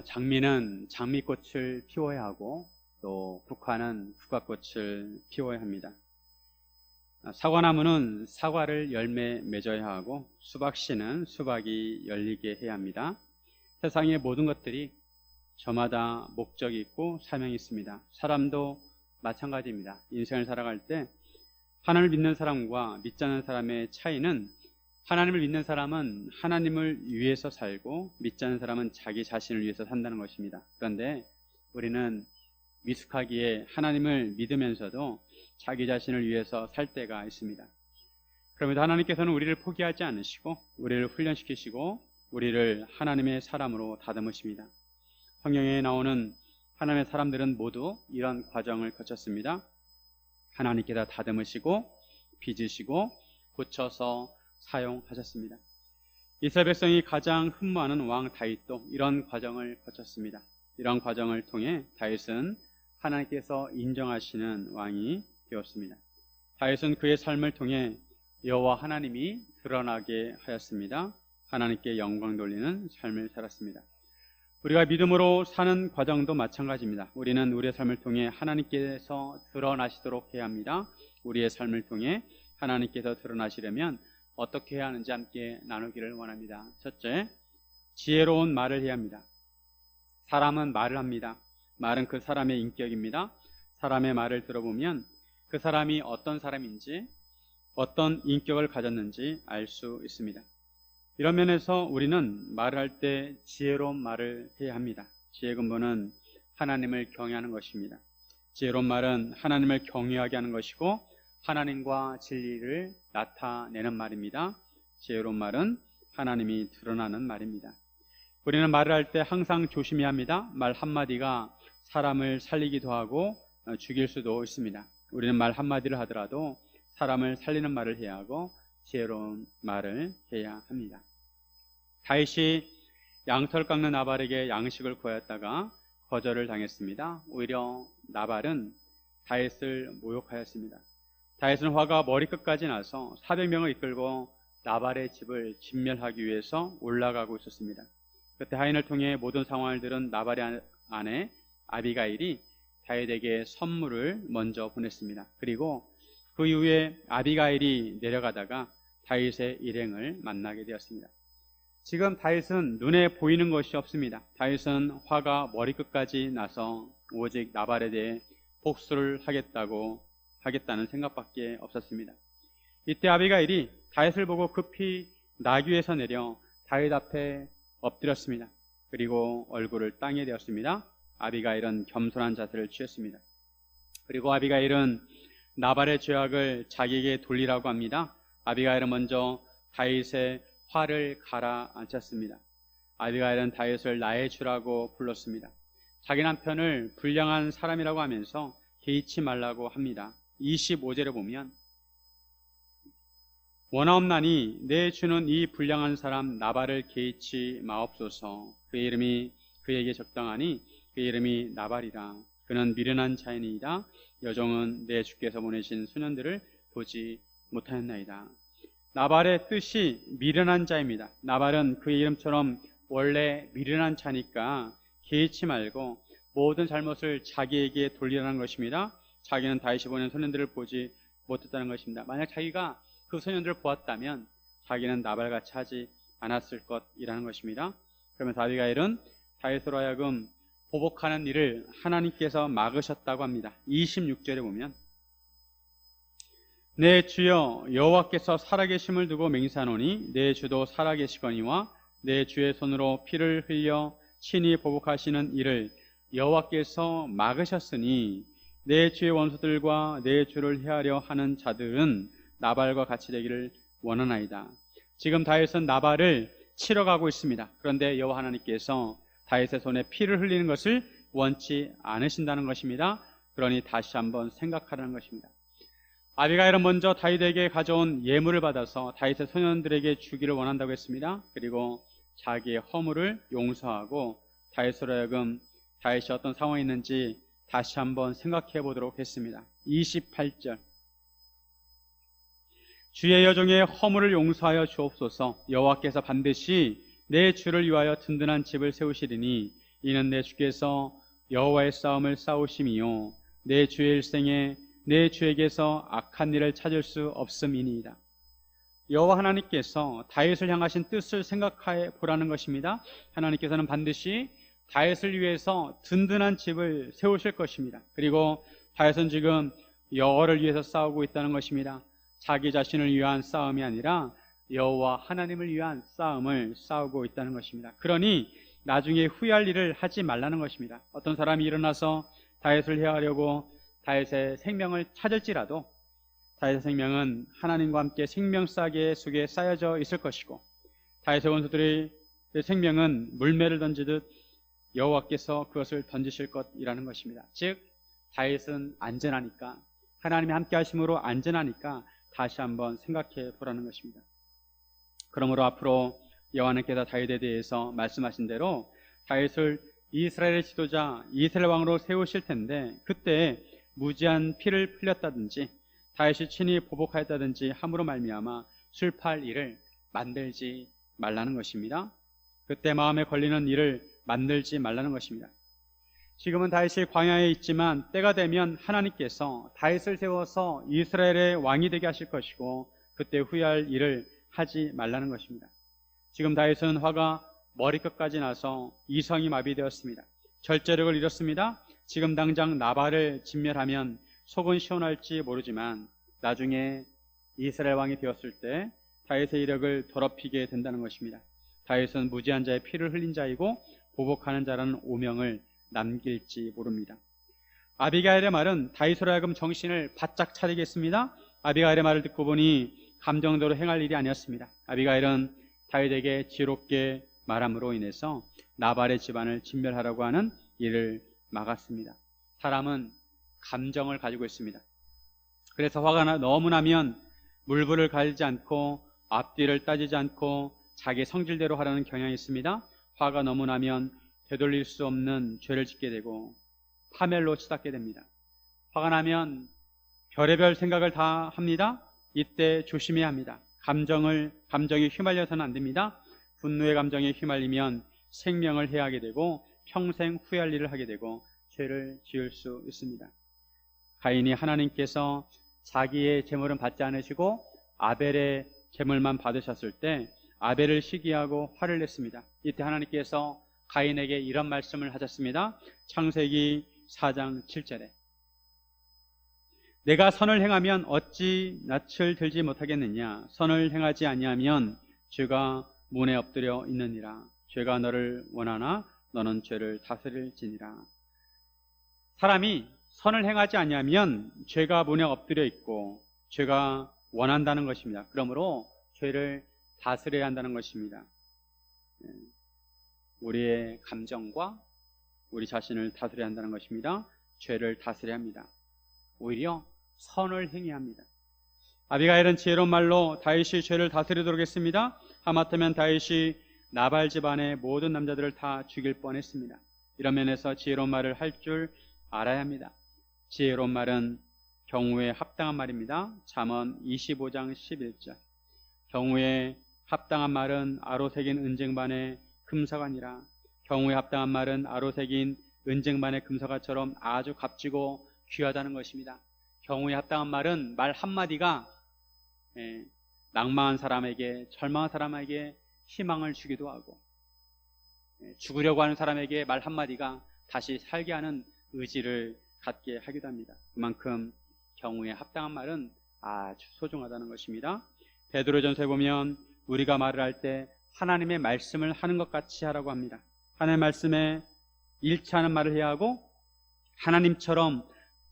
장미는 장미꽃을 피워야 하고 또 국화는 국화꽃을 피워야 합니다. 사과나무는 사과를 열매 맺어야 하고 수박씨는 수박이 열리게 해야 합니다. 세상의 모든 것들이 저마다 목적이 있고 사명이 있습니다. 사람도 마찬가지입니다. 인생을 살아갈 때 하나님을 믿는 사람과 믿지 않는 사람의 차이는, 하나님을 믿는 사람은 하나님을 위해서 살고 믿지 않는 사람은 자기 자신을 위해서 산다는 것입니다. 그런데 우리는 미숙하기에 하나님을 믿으면서도 자기 자신을 위해서 살 때가 있습니다. 그럼에도 하나님께서는 우리를 포기하지 않으시고 우리를 훈련시키시고 우리를 하나님의 사람으로 다듬으십니다. 성경에 나오는 하나님의 사람들은 모두 이런 과정을 거쳤습니다. 하나님께서 다듬으시고 빚으시고 고쳐서 사용하셨습니다. 이스라엘 백성이 가장 흠모하는 왕 다윗도 이런 과정을 거쳤습니다. 이런 과정을 통해 다윗은 하나님께서 인정하시는 왕이 되었습니다. 다윗은 그의 삶을 통해 여호와 하나님이 드러나게 하였습니다. 하나님께 영광 돌리는 삶을 살았습니다. 우리가 믿음으로 사는 과정도 마찬가지입니다. 우리는 우리의 삶을 통해 하나님께서 드러나시도록 해야 합니다. 우리의 삶을 통해 하나님께서 드러나시려면 어떻게 해야 하는지 함께 나누기를 원합니다. 첫째, 지혜로운 말을 해야 합니다. 사람은 말을 합니다. 말은 그 사람의 인격입니다. 사람의 말을 들어보면 그 사람이 어떤 사람인지, 어떤 인격을 가졌는지 알 수 있습니다. 이런 면에서 우리는 말을 할 때 지혜로운 말을 해야 합니다. 지혜의 근본은 하나님을 경외하는 것입니다. 지혜로운 말은 하나님을 경외하게 하는 것이고 하나님과 진리를 나타내는 말입니다. 지혜로운 말은 하나님이 드러나는 말입니다. 우리는 말을 할 때 항상 조심해야 합니다. 말 한마디가 사람을 살리기도 하고 죽일 수도 있습니다. 우리는 말 한마디를 하더라도 사람을 살리는 말을 해야 하고 지혜로운 말을 해야 합니다. 다윗이 양털 깎는 나발에게 양식을 구하였다가 거절을 당했습니다. 오히려 나발은 다윗을 모욕하였습니다. 다윗은 화가 머리끝까지 나서 400명을 이끌고 나발의 집을 진멸하기 위해서 올라가고 있었습니다. 그때 하인을 통해 모든 상황을 들은 나발의 아내 아비가일이 다윗에게 선물을 먼저 보냈습니다. 그리고 그 이후에 아비가일이 내려가다가 다윗의 일행을 만나게 되었습니다. 지금 다윗은 눈에 보이는 것이 없습니다. 다윗은 화가 머리끝까지 나서 오직 나발에 대해 복수를 하겠다는 생각밖에 없었습니다. 이때 아비가일이 다윗을 보고 급히 나귀에서 내려 다윗 앞에 엎드렸습니다. 그리고 얼굴을 땅에 대었습니다. 아비가일은 겸손한 자세를 취했습니다. 그리고 아비가일은 나발의 죄악을 자기에게 돌리라고 합니다. 아비가일은 먼저 다윗의 화를 가라앉혔습니다. 아비가일은 다윗을 나의 주라고 불렀습니다. 자기 남편을 불량한 사람이라고 하면서 개의치 말라고 합니다. 25절에 보면 원하옵나니 내 주는 이 불량한 사람 나발을 개의치 마옵소서. 그의 이름이 그에게 적당하니 그의 이름이 나발이라. 그는 미련한 자이니이다. 여종은 내 주께서 보내신 소년들을 보지 못하였나이다. 나발의 뜻이 미련한 자입니다. 나발은 그의 이름처럼 원래 미련한 자니까 개의치 말고 모든 잘못을 자기에게 돌리라는 것입니다. 자기는 다윗이 보낸 소년들을 보지 못했다는 것입니다. 만약 자기가 그 소년들을 보았다면 자기는 나발같이 하지 않았을 것이라는 것입니다. 그러면서 아비가일은 다윗으로 하여금 보복하는 일을 하나님께서 막으셨다고 합니다. 26절에 보면 내 주여 여호와께서 살아계심을 두고 맹세하노니 내 주도 살아계시거니와 내 주의 손으로 피를 흘려 친히 보복하시는 일을 여호와께서 막으셨으니 내 주의 원수들과 내 주를 해하려 하는 자들은 나발과 같이 되기를 원하나이다. 지금 다윗은 나발을 치러 가고 있습니다. 그런데 여호와 하나님께서 다윗의 손에 피를 흘리는 것을 원치 않으신다는 것입니다. 그러니 다시 한번 생각하라는 것입니다. 아비가일은 먼저 다윗에게 가져온 예물을 받아서 다윗의 소년들에게 주기를 원한다고 했습니다. 그리고 자기의 허물을 용서하고 다윗으로 하여금 다윗이 어떤 상황이 있는지 다시 한번 생각해 보도록 했습니다. 28절 주의 여종의 허물을 용서하여 주옵소서. 여호와께서 반드시 내 주를 위하여 든든한 집을 세우시리니 이는 내 주께서 여호와의 싸움을 싸우심이요 내 주의 일생에 내 주에게서 악한 일을 찾을 수 없음이니이다. 여호와 하나님께서 다윗을 향하신 뜻을 생각해 보라는 것입니다. 하나님께서는 반드시 다윗을 위해서 든든한 집을 세우실 것입니다. 그리고 다윗은 지금 여호와를 위해서 싸우고 있다는 것입니다. 자기 자신을 위한 싸움이 아니라 여호와 하나님을 위한 싸움을 싸우고 있다는 것입니다. 그러니 나중에 후회할 일을 하지 말라는 것입니다. 어떤 사람이 일어나서 다윗을 해하려고 다윗의 생명을 찾을지라도 다윗의 생명은 하나님과 함께 생명싸개 속에 쌓여져 있을 것이고 다윗의 원수들의 생명은 물매를 던지듯 여호와께서 그것을 던지실 것이라는 것입니다. 즉 다윗은 안전하니까 하나님이 함께 하심으로 안전하니까 다시 한번 생각해 보라는 것입니다. 그러므로 앞으로 여호와께서 다윗에 대해서 말씀하신 대로 다윗을 이스라엘의 지도자 이스라엘 왕으로 세우실 텐데 그때 무지한 피를 흘렸다든지 다윗이 친히 보복하였다든지 함으로 말미암아 술팔 일을 만들지 말라는 것입니다. 그때 마음에 걸리는 일을 만들지 말라는 것입니다. 지금은 다윗이 광야에 있지만 때가 되면 하나님께서 다윗을 세워서 이스라엘의 왕이 되게 하실 것이고 그때 후회할 일을 하지 말라는 것입니다. 지금 다윗은 화가 머리끝까지 나서 이성이 마비되었습니다. 절제력을 잃었습니다. 지금 당장 나발을 진멸하면 속은 시원할지 모르지만 나중에 이스라엘 왕이 되었을 때 다윗의 이력을 더럽히게 된다는 것입니다. 다윗은 무지한 자의 피를 흘린 자이고 보복하는 자라는 오명을 남길지 모릅니다. 아비가일의 말은 다윗으로 하여금 정신을 바짝 차리게 했습니다. 아비가일의 말을 듣고 보니 감정대로 행할 일이 아니었습니다. 아비가일은 다윗에게 지혜롭게 말함으로 인해서 나발의 집안을 진멸하라고 하는 일을 막았습니다. 사람은 감정을 가지고 있습니다. 그래서 화가 너무 나면 물불을 가리지 않고 앞뒤를 따지지 않고 자기 성질대로 하라는 경향이 있습니다. 화가 너무 나면 되돌릴 수 없는 죄를 짓게 되고 파멸로 치닫게 됩니다. 화가 나면 별의별 생각을 다 합니다. 이때 조심해야 합니다. 감정에 휘말려서는 안 됩니다. 분노의 감정에 휘말리면 생명을 해하게 되고 평생 후회할 일을 하게 되고 죄를 지을 수 있습니다. 가인이 하나님께서 자기의 제물은 받지 않으시고 아벨의 제물만 받으셨을 때 아벨을 시기하고 화를 냈습니다. 이때 하나님께서 가인에게 이런 말씀을 하셨습니다. 창세기 4장 7절에 내가 선을 행하면 어찌 낯을 들지 못하겠느냐. 선을 행하지 아니하면 죄가 문에 엎드려 있느니라. 죄가 너를 원하나 너는 죄를 다스릴지니라. 사람이 선을 행하지 아니하면 죄가 문에 엎드려 있고 죄가 원한다는 것입니다. 그러므로 죄를 다스려야 한다는 것입니다. 우리의 감정과 우리 자신을 다스려야 한다는 것입니다. 죄를 다스려야 합니다. 오히려 선을 행해야 합니다. 아비가일은 지혜로운 말로 다윗이 죄를 다스리도록 했습니다. 하마터면 다윗이 나발 집안의 모든 남자들을 다 죽일 뻔했습니다. 이런 면에서 지혜로운 말을 할 줄 알아야 합니다. 지혜로운 말은 경우에 합당한 말입니다. 잠언 25장 11절 경우에 합당한 말은 아로 새긴 은쟁반의 금사관이라. 경우에 합당한 말은 아로 새긴 은쟁반의 금사관처럼 아주 값지고 귀하다는 것입니다. 경우에 합당한 말은 말 한마디가 낭망한 사람에게, 절망한 사람에게 희망을 주기도 하고 죽으려고 하는 사람에게 말 한마디가 다시 살게 하는 의지를 갖게 하기도 합니다. 그만큼 경우에 합당한 말은 아주 소중하다는 것입니다. 베드로전서에 보면 우리가 말을 할 때 하나님의 말씀을 하는 것 같이 하라고 합니다. 하나님의 말씀에 일치하는 말을 해야 하고 하나님처럼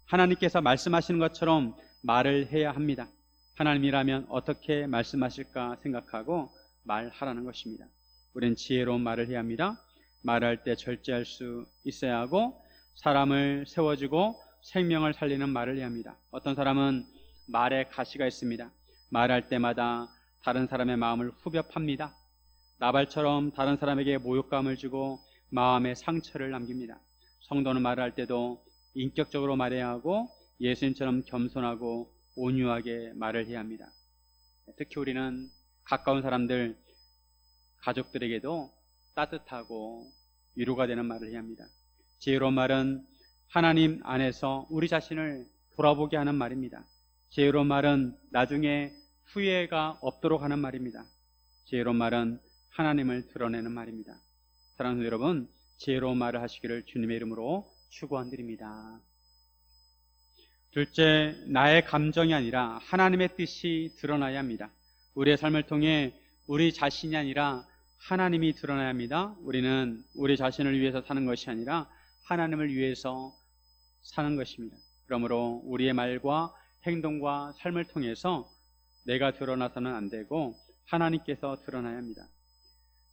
하나님께서 말씀하시는 것처럼 말을 해야 합니다. 하나님이라면 어떻게 말씀하실까 생각하고 말하라는 것입니다. 우리는 지혜로운 말을 해야 합니다. 말할 때 절제할 수 있어야 하고 사람을 세워주고 생명을 살리는 말을 해야 합니다. 어떤 사람은 말에 가시가 있습니다. 말할 때마다 다른 사람의 마음을 후벼 팝니다. 나발처럼 다른 사람에게 모욕감을 주고 마음에 상처를 남깁니다. 성도는 말할 때도 인격적으로 말해야 하고 예수님처럼 겸손하고 온유하게 말을 해야 합니다. 특히 우리는 가까운 사람들, 가족들에게도 따뜻하고 위로가 되는 말을 해야 합니다. 지혜로운 말은 하나님 안에서 우리 자신을 돌아보게 하는 말입니다. 지혜로운 말은 나중에 후회가 없도록 하는 말입니다. 지혜로운 말은 하나님을 드러내는 말입니다. 사랑하는 여러분, 지혜로운 말을 하시기를 주님의 이름으로 축원드립니다. 둘째, 나의 감정이 아니라 하나님의 뜻이 드러나야 합니다. 우리의 삶을 통해 우리 자신이 아니라 하나님이 드러나야 합니다. 우리는 우리 자신을 위해서 사는 것이 아니라 하나님을 위해서 사는 것입니다. 그러므로 우리의 말과 행동과 삶을 통해서 내가 드러나서는 안 되고 하나님께서 드러나야 합니다.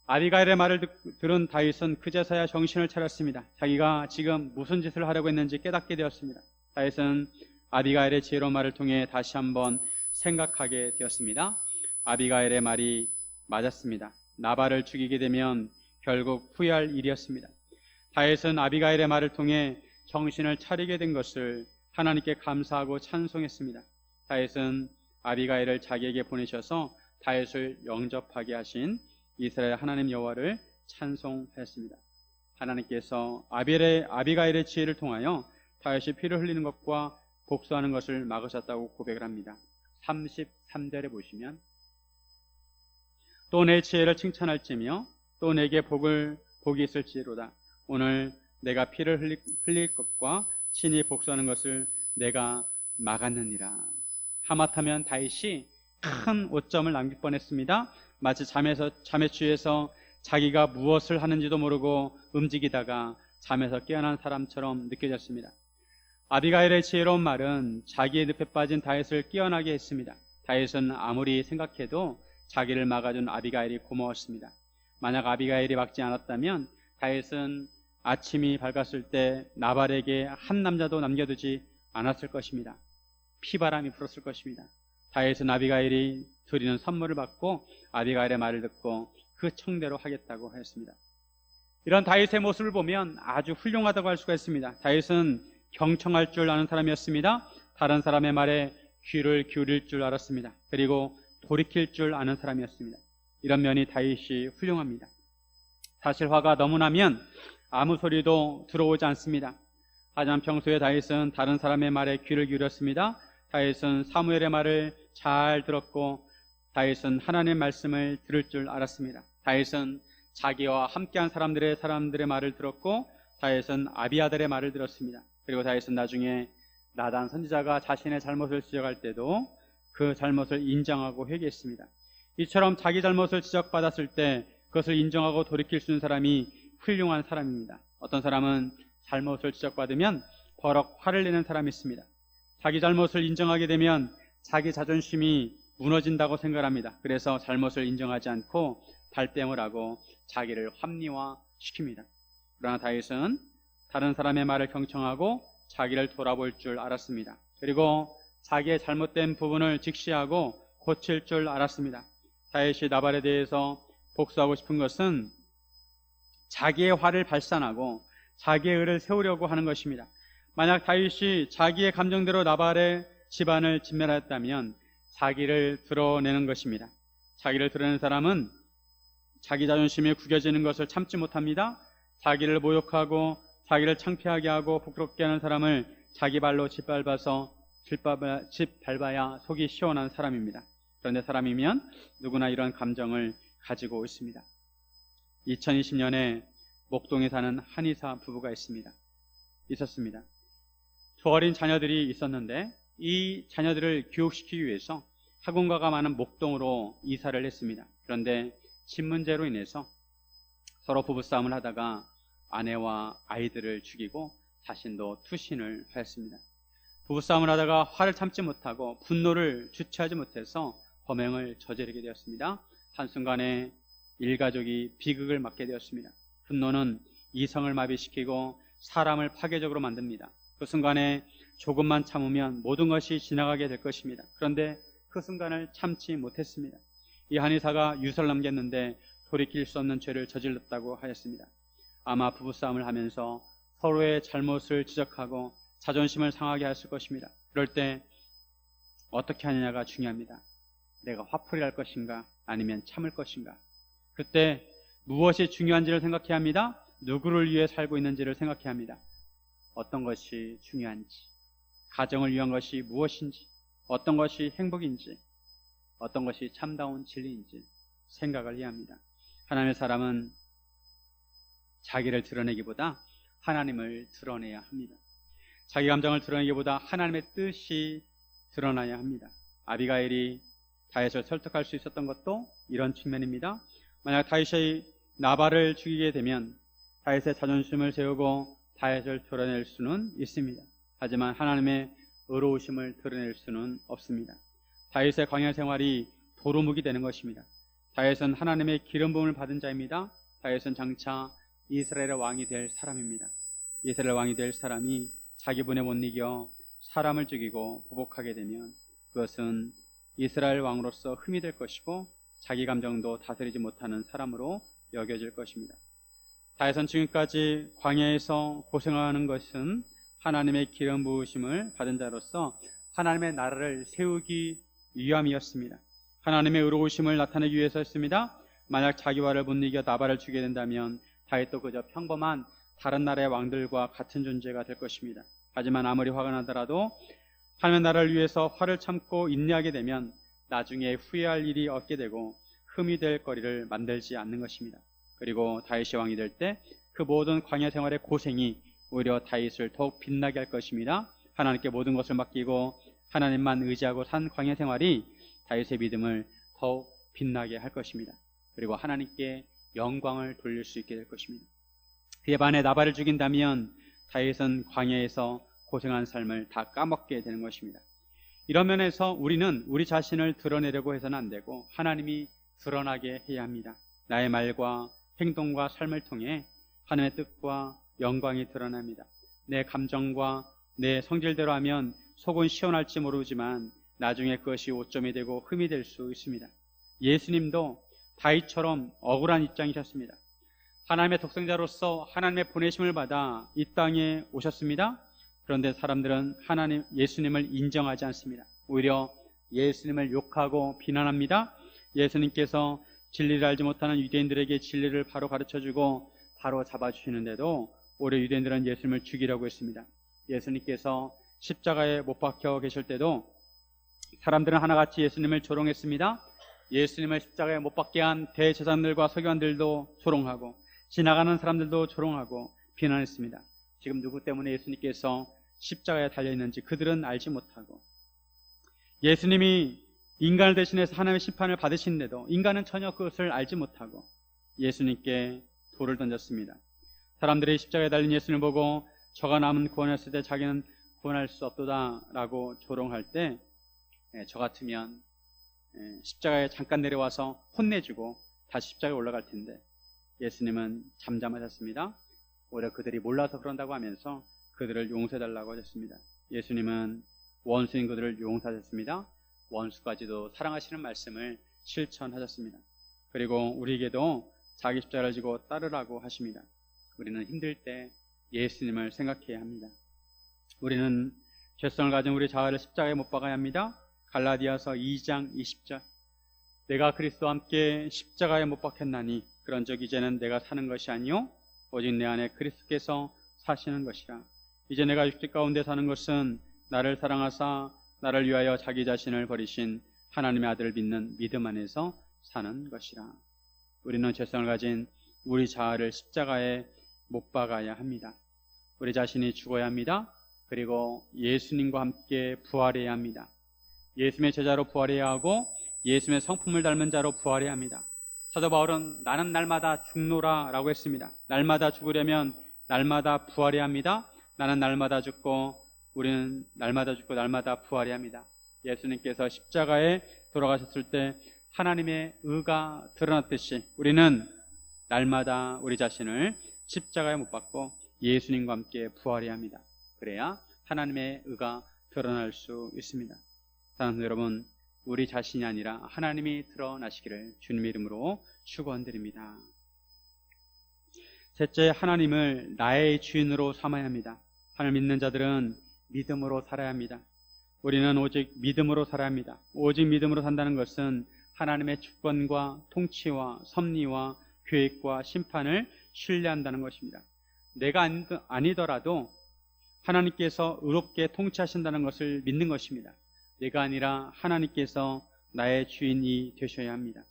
아비가일의 말을 들은 다윗은 그제서야 정신을 차렸습니다. 자기가 지금 무슨 짓을 하려고 했는지 깨닫게 되었습니다. 다윗은 아비가일의 지혜로운 말을 통해 다시 한번 생각하게 되었습니다. 아비가일의 말이 맞았습니다. 나발을 죽이게 되면 결국 후회할 일이었습니다. 다윗은 아비가일의 말을 통해 정신을 차리게 된 것을 하나님께 감사하고 찬송했습니다. 다윗은 아비가일을 자기에게 보내셔서 다윗을 영접하게 하신 이스라엘 하나님 여호와를 찬송했습니다. 하나님께서 아비가일의 지혜를 통하여 다윗이 피를 흘리는 것과 복수하는 것을 막으셨다고 고백을 합니다. 33절에 보시면 또 내 지혜를 칭찬할지며 또 내게 복이 있을지로다. 오늘 내가 피를 흘릴 것과 친히 복수하는 것을 내가 막았느니라. 하마터면 다윗이 큰 오점을 남길 뻔했습니다. 마치 잠에 취해서 자기가 무엇을 하는지도 모르고 움직이다가 잠에서 깨어난 사람처럼 느껴졌습니다. 아비가일의 지혜로운 말은 자기의 늪에 빠진 다윗을 깨어나게 했습니다. 다윗은 아무리 생각해도 자기를 막아준 아비가일이 고마웠습니다. 만약 아비가일이 막지 않았다면 다윗은 아침이 밝았을 때 나발에게 한 남자도 남겨두지 않았을 것입니다. 피바람이 불었을 것입니다. 다윗은 아비가일이 드리는 선물을 받고 아비가일의 말을 듣고 그 청대로 하겠다고 하였습니다. 이런 다윗의 모습을 보면 아주 훌륭하다고 할 수가 있습니다. 다윗은 경청할 줄 아는 사람이었습니다. 다른 사람의 말에 귀를 기울일 줄 알았습니다. 그리고 돌이킬 줄 아는 사람이었습니다. 이런 면이 다윗이 훌륭합니다. 사실 화가 너무 나면 아무 소리도 들어오지 않습니다. 하지만 평소에 다윗은 다른 사람의 말에 귀를 기울였습니다. 다윗은 사무엘의 말을 잘 들었고 다윗은 하나님의 말씀을 들을 줄 알았습니다. 다윗은 자기와 함께한 사람들의 말을 들었고 다윗은 아비아달의 말을 들었습니다. 그리고 다윗은 나중에 나단 선지자가 자신의 잘못을 지적할 때도 그 잘못을 인정하고 회개했습니다. 이처럼 자기 잘못을 지적받았을 때 그것을 인정하고 돌이킬 수 있는 사람이 훌륭한 사람입니다. 어떤 사람은 잘못을 지적받으면 버럭 화를 내는 사람이 있습니다. 자기 잘못을 인정하게 되면 자기 자존심이 무너진다고 생각합니다. 그래서 잘못을 인정하지 않고 발뺌을 하고 자기를 합리화시킵니다. 그러나 다윗은 다른 사람의 말을 경청하고 자기를 돌아볼 줄 알았습니다. 그리고 자기의 잘못된 부분을 직시하고 고칠 줄 알았습니다. 다윗이 나발에 대해서 복수하고 싶은 것은 자기의 화를 발산하고 자기의 의를 세우려고 하는 것입니다. 만약 다윗이 자기의 감정대로 나발의 집안을 진멸하였다면 자기를 드러내는 것입니다. 자기를 드러내는 사람은 자기 자존심이 구겨지는 것을 참지 못합니다. 자기를 모욕하고 자기를 창피하게 하고 부끄럽게 하는 사람을 자기 발로 짓밟아야 속이 시원한 사람입니다. 그런데 사람이면 누구나 이런 감정을 가지고 있습니다. 2020년에 목동에 사는 한의사 부부가 있었습니다. 두 어린 자녀들이 있었는데 이 자녀들을 교육시키기 위해서 학원가가 많은 목동으로 이사를 했습니다. 그런데 집 문제로 인해서 서로 부부싸움을 하다가 아내와 아이들을 죽이고 자신도 투신을 하였습니다. 부부싸움을 하다가 화를 참지 못하고 분노를 주체하지 못해서 범행을 저지르게 되었습니다. 한순간에 일가족이 비극을 맞게 되었습니다. 분노는 이성을 마비시키고 사람을 파괴적으로 만듭니다. 그 순간에 조금만 참으면 모든 것이 지나가게 될 것입니다. 그런데 그 순간을 참지 못했습니다. 이 한의사가 유서를 남겼는데 돌이킬 수 없는 죄를 저질렀다고 하였습니다. 아마 부부싸움을 하면서 서로의 잘못을 지적하고 자존심을 상하게 했을 것입니다. 그럴 때 어떻게 하느냐가 중요합니다. 내가 화풀이 할 것인가 아니면 참을 것인가. 그때 무엇이 중요한지를 생각해야 합니다. 누구를 위해 살고 있는지를 생각해야 합니다. 어떤 것이 중요한지, 가정을 위한 것이 무엇인지, 어떤 것이 행복인지, 어떤 것이 참다운 진리인지 생각을 해야 합니다. 하나님의 사람은 자기를 드러내기보다 하나님을 드러내야 합니다. 자기 감정을 드러내기보다 하나님의 뜻이 드러나야 합니다. 아비가일이 다윗을 설득할 수 있었던 것도 이런 측면입니다. 만약 다윗이 나발을 죽이게 되면 다윗의 자존심을 세우고 다윗을 드러낼 수는 있습니다. 하지만 하나님의 의로우심을 드러낼 수는 없습니다. 다윗의 광야 생활이 도루묵이 되는 것입니다. 다윗은 하나님의 기름 부음을 받은 자입니다. 다윗은 장차 이스라엘의 왕이 될 사람입니다. 이스라엘 왕이 될 사람이 자기 분에 못 이겨 사람을 죽이고 보복하게 되면 그것은 이스라엘 왕으로서 흠이 될 것이고 자기 감정도 다스리지 못하는 사람으로 여겨질 것입니다. 다윗은 지금까지 광야에서 고생하는 것은 하나님의 기름 부으심을 받은 자로서 하나님의 나라를 세우기 위함이었습니다. 하나님의 의로우심을 나타내기 위해서였습니다. 만약 자기와를 못 이겨 나발을 죽이게 된다면 다윗도 그저 평범한 다른 나라의 왕들과 같은 존재가 될 것입니다. 하지만 아무리 화가 나더라도 하나님의 나라를 위해서 화를 참고 인내하게 되면 나중에 후회할 일이 없게 되고 흠이 될 거리를 만들지 않는 것입니다. 그리고 다윗이 왕이 될 때 그 모든 광야 생활의 고생이 오히려 다윗을 더욱 빛나게 할 것입니다. 하나님께 모든 것을 맡기고 하나님만 의지하고 산 광야 생활이 다윗의 믿음을 더욱 빛나게 할 것입니다. 그리고 하나님께 영광을 돌릴 수 있게 될 것입니다. 그에 반해 나발을 죽인다면 다윗은 광야에서 고생한 삶을 다 까먹게 되는 것입니다. 이런 면에서 우리는 우리 자신을 드러내려고 해서는 안 되고 하나님이 드러나게 해야 합니다. 나의 말과 행동과 삶을 통해 하나님의 뜻과 영광이 드러납니다. 내 감정과 내 성질대로 하면 속은 시원할지 모르지만 나중에 그것이 오점이 되고 흠이 될 수 있습니다. 예수님도 다윗처럼 억울한 입장이셨습니다. 하나님의 독생자로서 하나님의 보내심을 받아 이 땅에 오셨습니다. 그런데 사람들은 예수님을 인정하지 않습니다. 오히려 예수님을 욕하고 비난합니다. 예수님께서 진리를 알지 못하는 유대인들에게 진리를 바로 가르쳐주고 바로 잡아주시는데도 오히려 유대인들은 예수님을 죽이려고 했습니다. 예수님께서 십자가에 못 박혀 계실 때도 사람들은 하나같이 예수님을 조롱했습니다. 예수님을 십자가에 못 박게 한 대제사장들과 서기관들도 조롱하고 지나가는 사람들도 조롱하고 비난했습니다. 지금 누구 때문에 예수님께서 십자가에 달려있는지 그들은 알지 못하고 예수님이 인간을 대신해서 하나님의 심판을 받으시는데도 인간은 전혀 그것을 알지 못하고 예수님께 돌을 던졌습니다. 사람들이 십자가에 달린 예수님을 보고 저가 남은 구원했을 때 자기는 구원할 수 없도다 라고 조롱할 때 저 같으면 십자가에 잠깐 내려와서 혼내주고 다시 십자가에 올라갈 텐데 예수님은 잠잠하셨습니다. 오히려 그들이 몰라서 그런다고 하면서 그들을 용서해달라고 하셨습니다. 예수님은 원수인 그들을 용서하셨습니다. 원수까지도 사랑하시는 말씀을 실천하셨습니다. 그리고 우리에게도 자기 십자가를 지고 따르라고 하십니다. 우리는 힘들 때 예수님을 생각해야 합니다. 우리는 죄성을 가진 우리 자아를 십자가에 못 박아야 합니다. 갈라디아서 2장 20절 내가 그리스도와 함께 십자가에 못 박혔나니 그런즉 이제는 내가 사는 것이 아니요 오직 내 안에 그리스도께서 사시는 것이라. 이제 내가 육체 가운데 사는 것은 나를 사랑하사 나를 위하여 자기 자신을 버리신 하나님의 아들을 믿는 믿음 안에서 사는 것이라. 우리는 죄성을 가진 우리 자아를 십자가에 못 박아야 합니다. 우리 자신이 죽어야 합니다. 그리고 예수님과 함께 부활해야 합니다. 예수님의 제자로 부활해야 하고 예수님의 성품을 닮은 자로 부활해야 합니다. 사도 바울은 나는 날마다 죽노라 라고 했습니다. 날마다 죽으려면 날마다 부활해야 합니다. 나는 날마다 죽고 우리는 날마다 죽고 날마다 부활해야 합니다. 예수님께서 십자가에 돌아가셨을 때 하나님의 의가 드러났듯이 우리는 날마다 우리 자신을 십자가에 못 박고 예수님과 함께 부활해야 합니다. 그래야 하나님의 의가 드러날 수 있습니다. 사랑하는 여러분, 우리 자신이 아니라 하나님이 드러나시기를 주님의 이름으로 축원드립니다. 셋째, 하나님을 나의 주인으로 삼아야 합니다. 하나님 믿는 자들은 믿음으로 살아야 합니다. 우리는 오직 믿음으로 살아야 합니다. 오직 믿음으로 산다는 것은 하나님의 주권과 통치와 섭리와 계획과 심판을 신뢰한다는 것입니다. 내가 아니더라도 하나님께서 의롭게 통치하신다는 것을 믿는 것입니다. 내가 아니라 하나님께서 나의 주인이 되셔야 합니다.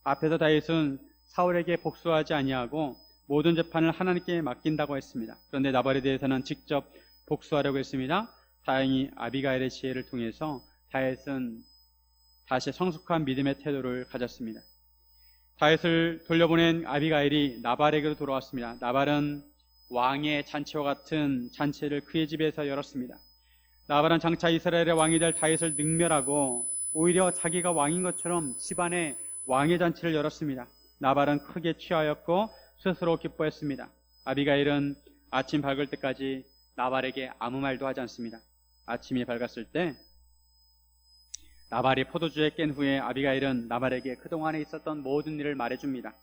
앞에서 다윗은 사울에게 복수하지 아니하고 모든 재판을 하나님께 맡긴다고 했습니다. 그런데 나발에 대해서는 직접 복수하려고 했습니다. 다행히 아비가일의 지혜를 통해서 다윗은 다시 성숙한 믿음의 태도를 가졌습니다. 다윗을 돌려보낸 아비가일이 나발에게로 돌아왔습니다. 나발은 왕의 잔치와 같은 잔치를 그의 집에서 열었습니다. 나발은 장차 이스라엘의 왕이 될 다윗을 능멸하고 오히려 자기가 왕인 것처럼 집안에 왕의 잔치를 열었습니다. 나발은 크게 취하였고 스스로 기뻐했습니다. 아비가일은 아침 밝을 때까지 나발에게 아무 말도 하지 않습니다. 아침이 밝았을 때 나발이 포도주에 깬 후에 아비가일은 나발에게 그동안에 있었던 모든 일을 말해줍니다.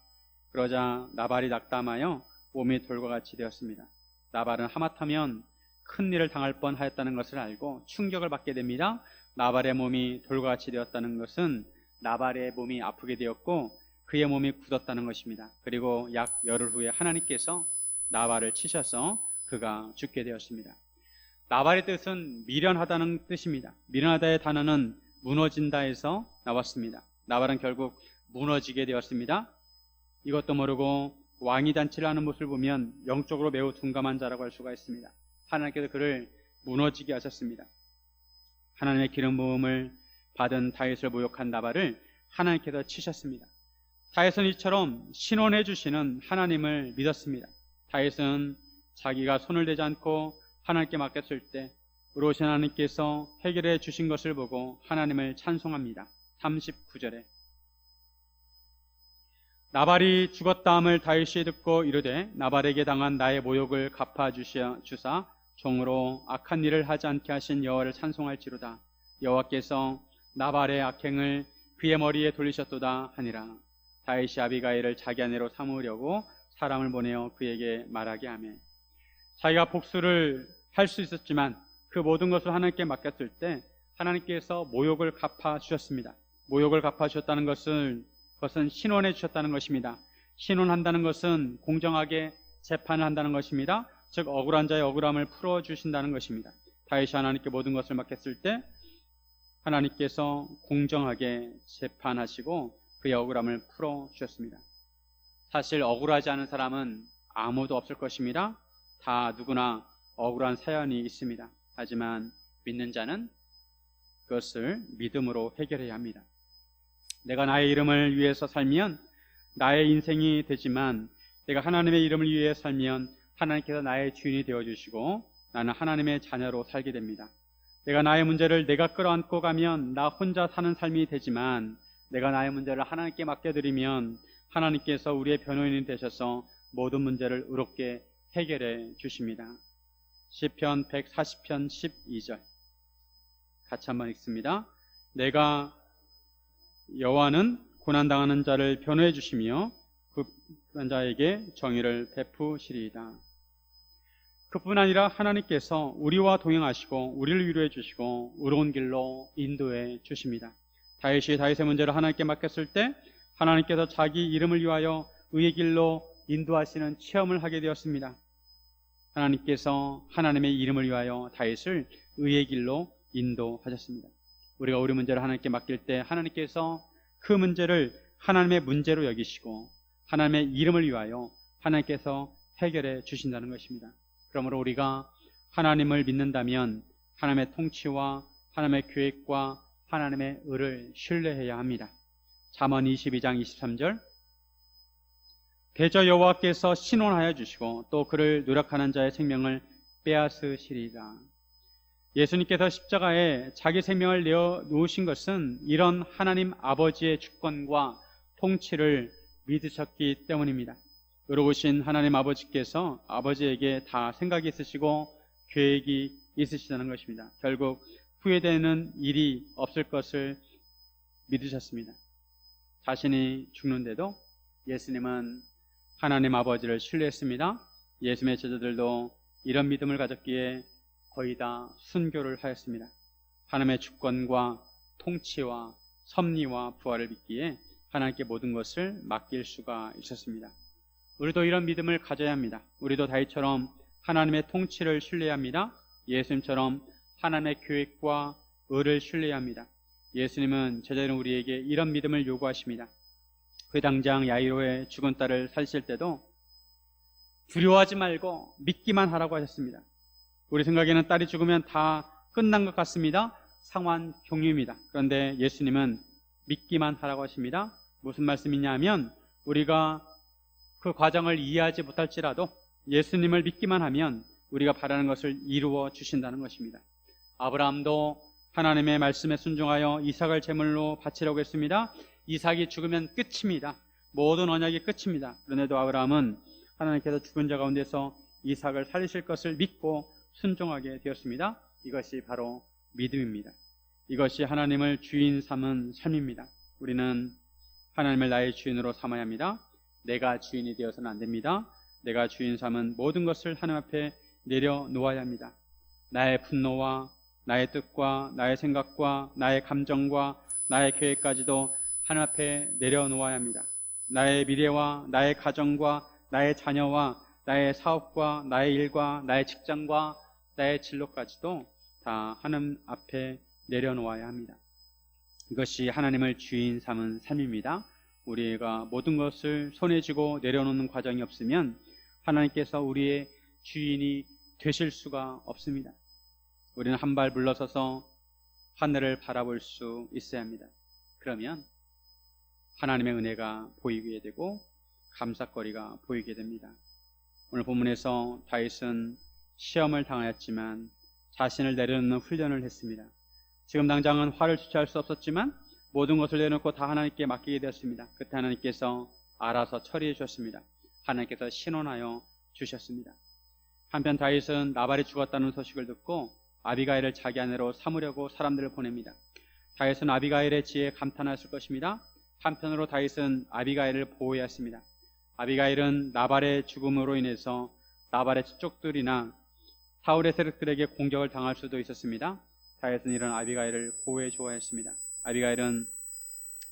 그러자 나발이 낙담하여 몸이 돌과 같이 되었습니다. 나발은 하마터면 큰 일을 당할 뻔하였다는 것을 알고 충격을 받게 됩니다. 나발의 몸이 돌과 같이 되었다는 것은 나발의 몸이 아프게 되었고 그의 몸이 굳었다는 것입니다. 그리고 약 열흘 후에 하나님께서 나발을 치셔서 그가 죽게 되었습니다. 나발의 뜻은 미련하다는 뜻입니다. 미련하다의 단어는 무너진다에서 나왔습니다. 나발은 결국 무너지게 되었습니다. 이것도 모르고 왕이 잔치를 하는 모습을 보면 영적으로 매우 둔감한 자라고 할 수가 있습니다. 하나님께서 그를 무너지게 하셨습니다. 하나님의 기름 부음을 받은 다윗을 모욕한 나발을 하나님께서 치셨습니다. 다윗은 이처럼 신원해 주시는 하나님을 믿었습니다. 다윗은 자기가 손을 대지 않고 하나님께 맡겼을 때 의로우신 하나님께서 해결해 주신 것을 보고 하나님을 찬송합니다. 39절에 나발이 죽었다함을 다윗이 듣고 이르되 나발에게 당한 나의 모욕을 갚아주사 종으로 악한 일을 하지 않게 하신 여호와를 찬송할지로다. 여호와께서 나발의 악행을 그의 머리에 돌리셨도다 하니라. 다윗이 아비가일을 자기 아내로 삼으려고 사람을 보내어 그에게 말하게 하며 자기가 복수를 할 수 있었지만 그 모든 것을 하나님께 맡겼을 때 하나님께서 모욕을 갚아주셨습니다. 모욕을 갚아주셨다는 것은 신원해 주셨다는 것입니다. 신원한다는 것은 공정하게 재판을 한다는 것입니다. 즉 억울한 자의 억울함을 풀어주신다는 것입니다. 다윗이 하나님께 모든 것을 맡겼을 때 하나님께서 공정하게 재판하시고 그의 억울함을 풀어주셨습니다. 사실 억울하지 않은 사람은 아무도 없을 것입니다. 다 누구나 억울한 사연이 있습니다. 하지만 믿는 자는 그것을 믿음으로 해결해야 합니다. 내가 나의 이름을 위해서 살면 나의 인생이 되지만 내가 하나님의 이름을 위해 살면 하나님께서 나의 주인이 되어주시고 나는 하나님의 자녀로 살게 됩니다. 내가 나의 문제를 내가 끌어안고 가면 나 혼자 사는 삶이 되지만 내가 나의 문제를 하나님께 맡겨드리면 하나님께서 우리의 변호인이 되셔서 모든 문제를 의롭게 해결해 주십니다. 시편 140편 12절 같이 한번 읽습니다. 내가 여호와는 고난당하는 자를 변호해 주시며 그 자에게 정의를 베푸시리이다. 그뿐 아니라 하나님께서 우리와 동행하시고 우리를 위로해 주시고 의로운 길로 인도해 주십니다. 다윗이 다윗의 문제를 하나님께 맡겼을 때 하나님께서 자기 이름을 위하여 의의 길로 인도하시는 체험을 하게 되었습니다. 하나님께서 하나님의 이름을 위하여 다윗을 의의 길로 인도하셨습니다. 우리가 우리 문제를 하나님께 맡길 때 하나님께서 그 문제를 하나님의 문제로 여기시고 하나님의 이름을 위하여 하나님께서 해결해 주신다는 것입니다. 그러므로 우리가 하나님을 믿는다면 하나님의 통치와 하나님의 계획과 하나님의 의를 신뢰해야 합니다. 잠언 22장 23절 대저 여호와께서 신원하여 주시고 또 그를 노력하는 자의 생명을 빼앗으시리라. 예수님께서 십자가에 자기 생명을 내어 놓으신 것은 이런 하나님 아버지의 주권과 통치를 믿으셨기 때문입니다. 의로우신 하나님 아버지께서 아버지에게 다 생각이 있으시고 계획이 있으시다는 것입니다. 결국 후회되는 일이 없을 것을 믿으셨습니다. 자신이 죽는데도 예수님은 하나님 아버지를 신뢰했습니다. 예수님의 제자들도 이런 믿음을 가졌기에 거의 다 순교를 하였습니다. 하나님의 주권과 통치와 섭리와 부활을 믿기에 하나님께 모든 것을 맡길 수가 있었습니다. 우리도 이런 믿음을 가져야 합니다. 우리도 다윗처럼 하나님의 통치를 신뢰해야 합니다. 예수님처럼 하나님의 계획과 의를 신뢰해야 합니다. 예수님은 제자들은 우리에게 이런 믿음을 요구하십니다. 그 당장 야이로의 죽은 딸을 살리실 때도 두려워하지 말고 믿기만 하라고 하셨습니다. 우리 생각에는 딸이 죽으면 다 끝난 것 같습니다. 상환 종료입니다. 그런데 예수님은 믿기만 하라고 하십니다. 무슨 말씀이냐 하면 우리가 그 과정을 이해하지 못할지라도 예수님을 믿기만 하면 우리가 바라는 것을 이루어 주신다는 것입니다. 아브라함도 하나님의 말씀에 순종하여 이삭을 제물로 바치려고 했습니다. 이삭이 죽으면 끝입니다. 모든 언약이 끝입니다. 그런데도 아브라함은 하나님께서 죽은 자 가운데서 이삭을 살리실 것을 믿고 순종하게 되었습니다. 이것이 바로 믿음입니다. 이것이 하나님을 주인 삼은 삶입니다. 우리는 하나님을 나의 주인으로 삼아야 합니다. 내가 주인이 되어서는 안 됩니다. 내가 주인 삼은 모든 것을 하나님 앞에 내려놓아야 합니다. 나의 분노와 나의 뜻과 나의 생각과 나의 감정과 나의 계획까지도 하나님 앞에 내려놓아야 합니다. 나의 미래와 나의 가정과 나의 자녀와 나의 사업과 나의 일과 나의 직장과 나의 진로까지도 다 하나님 앞에 내려놓아야 합니다. 이것이 하나님을 주인 삼은 삶입니다. 우리가 모든 것을 손에 쥐고 내려놓는 과정이 없으면 하나님께서 우리의 주인이 되실 수가 없습니다. 우리는 한 발 물러서서 하늘을 바라볼 수 있어야 합니다. 그러면 하나님의 은혜가 보이게 되고 감사거리가 보이게 됩니다. 오늘 본문에서 다윗은 시험을 당하였지만 자신을 내려놓는 훈련을 했습니다. 지금 당장은 화를 주체할 수 없었지만 모든 것을 내려놓고 다 하나님께 맡기게 되었습니다. 그때 하나님께서 알아서 처리해 주셨습니다. 하나님께서 신원하여 주셨습니다. 한편 다윗은 나발이 죽었다는 소식을 듣고 아비가일을 자기 아내로 삼으려고 사람들을 보냅니다. 다윗은 아비가일의 지혜에 감탄했을 것입니다. 한편으로 다윗은 아비가일을 보호해야 했습니다. 아비가일은 나발의 죽음으로 인해서 나발의 친족들이나 사울의 세력들에게 공격을 당할 수도 있었습니다. 다윗은 이런 아비가일을 보호해 줘야 했습니다. 아비가일은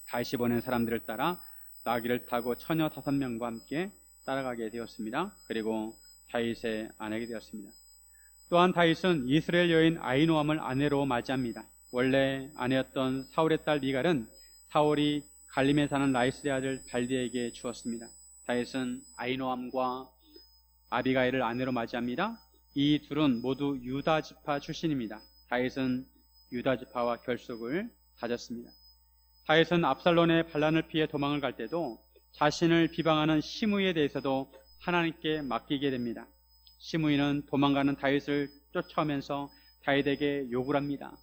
다윗이 보낸 사람들을 따라 나귀를 타고 처녀 5명과 함께 따라가게 되었습니다. 그리고 다윗의 아내가 되었습니다. 또한 다윗은 이스라엘 여인 아히노암을 아내로 맞이합니다. 원래 아내였던 사울의 딸 미갈은 사울이 갈림에 사는 라이스의 아들 발디에게 주었습니다. 다윗은 아히노암과 아비가일을 아내로 맞이합니다. 이 둘은 모두 유다 지파 출신입니다. 다윗은 유다 지파와 결속을 가졌습니다. 다윗은 압살롬의 반란을 피해 도망을 갈 때도 자신을 비방하는 시므이에 대해서도 하나님께 맡기게 됩니다. 시므이는 도망가는 다윗을 쫓아오면서 다윗에게 욕을 합니다.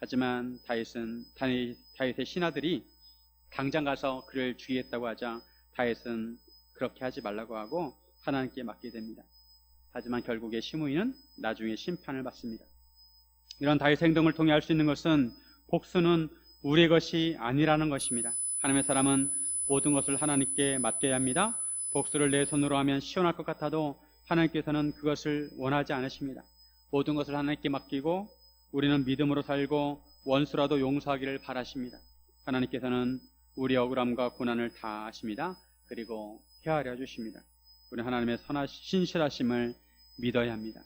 하지만 다윗의 신하들이 당장 가서 그를 죽이겠다고 하자 다윗은 그렇게 하지 말라고 하고 하나님께 맡게 됩니다. 하지만 결국에 시므이는 나중에 심판을 받습니다. 이런 다윗의 행동을 통해 알 수 있는 것은 복수는 우리의 것이 아니라는 것입니다. 하나님의 사람은 모든 것을 하나님께 맡겨야 합니다. 복수를 내 손으로 하면 시원할 것 같아도 하나님께서는 그것을 원하지 않으십니다. 모든 것을 하나님께 맡기고 우리는 믿음으로 살고 원수라도 용서하기를 바라십니다. 하나님께서는 우리 억울함과 고난을 다 아십니다. 그리고 헤아려 주십니다. 우리 하나님의 신실하심을 믿어야 합니다.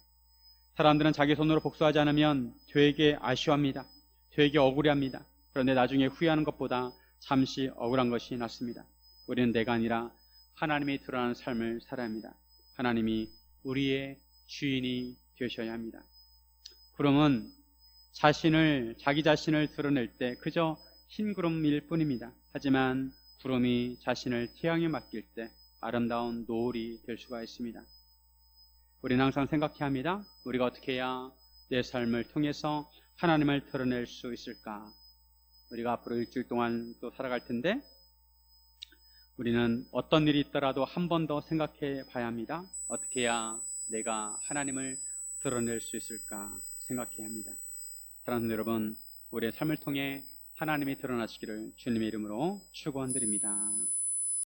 사람들은 자기 손으로 복수하지 않으면 되게 아쉬워합니다. 되게 억울해합니다. 그런데 나중에 후회하는 것보다 잠시 억울한 것이 낫습니다. 우리는 내가 아니라 하나님이 드러나는 삶을 살아야 합니다. 하나님이 우리의 주인이 되셔야 합니다. 구름은 자기 자신을 드러낼 때 그저 흰 구름일 뿐입니다. 하지만 구름이 자신을 태양에 맡길 때 아름다운 노을이 될 수가 있습니다. 우리는 항상 생각해야 합니다. 우리가 어떻게 해야 내 삶을 통해서 하나님을 드러낼 수 있을까? 우리가 앞으로 일주일 동안 또 살아갈 텐데 우리는 어떤 일이 있더라도 한 번 더 생각해 봐야 합니다. 어떻게 해야 내가 하나님을 드러낼 수 있을까 생각해야 합니다. 사랑하는 여러분, 우리의 삶을 통해 하나님이 드러나시기를 주님의 이름으로 축원드립니다.